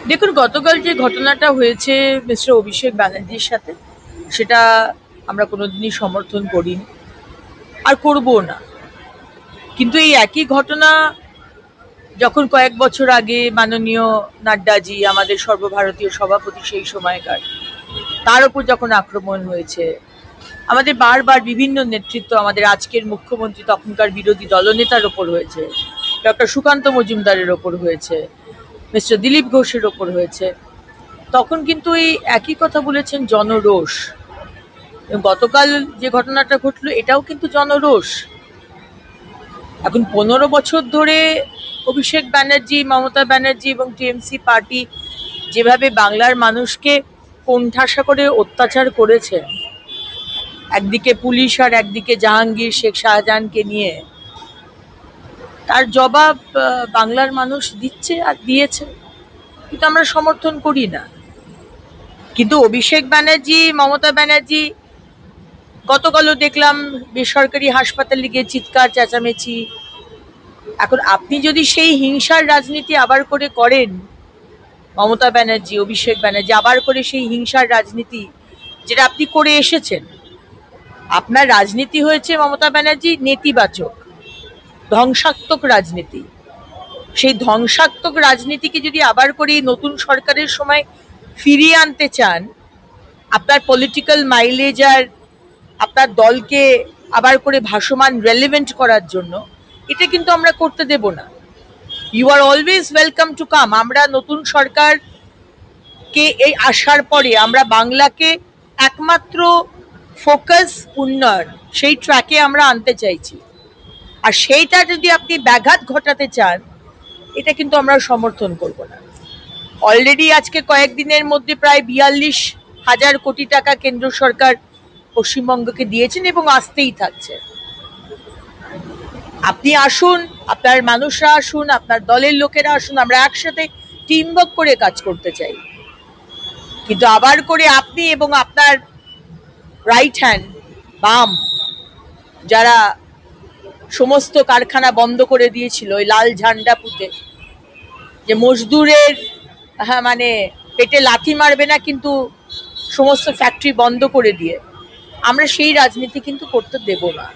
দেখুন, গতকাল যে ঘটনাটা হয়েছে মিস্টার অভিষেক ব্যানার্জির সাথে, সেটা আমরা কোনোদিনই সমর্থন করিনি আর করবো না। কিন্তু এই একই ঘটনা যখন কয়েক বছর আগে মাননীয় নাড্ডাজি, আমাদের সর্বভারতীয় সভাপতি সেই সময়কার, তার উপর যখন আক্রমণ হয়েছে, আমাদের বারবার বিভিন্ন নেতৃত্ব, আমাদের আজকের মুখ্যমন্ত্রী তখনকার বিরোধী দলনেতার ওপর হয়েছে, ডক্টর সুকান্ত মজুমদারের ওপর হয়েছে, মিস্টার দিলীপ ঘোষের ওপর হয়েছে, তখন কিন্তু এই একই কথা বলেছেন, জনরোষ। গতকাল যে ঘটনাটা ঘটলো এটাও কিন্তু জনরোষ। এখন 15 বছর ধরে অভিষেক ব্যানার্জি, মমতা ব্যানার্জি এবং টিএমসি পার্টি যেভাবে বাংলার মানুষকে কোণঠাসা করে অত্যাচার করেছে, একদিকে পুলিশ আর একদিকে জাহাঙ্গীর শেখ শাহজাহানকে নিয়ে, তার জবাব বাংলার মানুষ দিচ্ছে আর দিয়েছে। কিন্তু আমরা সমর্থন করি না। কিন্তু অভিষেক ব্যানার্জি, মমতা ব্যানার্জি গতকালও দেখলাম বেসরকারি হাসপাতালে গিয়ে চিৎকার চেঁচামেচি। এখন আপনি যদি সেই হিংসার রাজনীতি আবার করে করেন, মমতা ব্যানার্জি, অভিষেক ব্যানার্জি আবার করে সেই হিংসার রাজনীতি যেটা আপনি করে এসেছেন, আপনার রাজনীতি হয়েছে মমতা ব্যানার্জি নেতিবাচক, ধ্বংসাত্মক রাজনীতি। সেই ধ্বংসাত্মক রাজনীতিকে যদি আবার করে নতুন সরকারের সময় ফিরিয়ে আনতে চান, আপনার পলিটিক্যাল মাইলেজ আর আপনার দলকে আবার করে ভাসমান রেলেভেন্ট করার জন্য, এটা কিন্তু আমরা করতে দেব না। You are always welcome to come. আমরা নতুন সরকারকে এই আসার পরে আমরা বাংলাকে একমাত্র ফোকাস উন্নয়ন, সেই ট্র্যাকে আমরা আনতে চাইছি। আর সেইটা যদি আপনি ব্যাঘাত ঘটাতে চান, এটা কিন্তু আমরা সমর্থন করব না। অলরেডি আজকে কয়েকদিনের মধ্যে প্রায় 42,000 কোটি টাকা কেন্দ্র সরকার পশ্চিমবঙ্গকে দিয়েছেন এবং আসতেই থাকছে। আপনি আসুন, আপনার মানুষরা আসুন, আপনার দলের লোকেরা আসুন, আমরা একসাথে টিম ওয়ার্ক করে কাজ করতে চাই। কিন্তু আবার করে আপনি এবং আপনার রাইট হ্যান্ড, বাম, যারা সমস্ত কারখানা বন্ধ করে দিয়েছিল ওই লাল ঝান্ডা পুঁতে, যে মজদুরের মানে পেটে লাথি মারবে না কিন্তু সমস্ত ফ্যাক্টরি বন্ধ করে দিয়ে, আমরা সেই রাজনীতি কিন্তু করতে দেব না।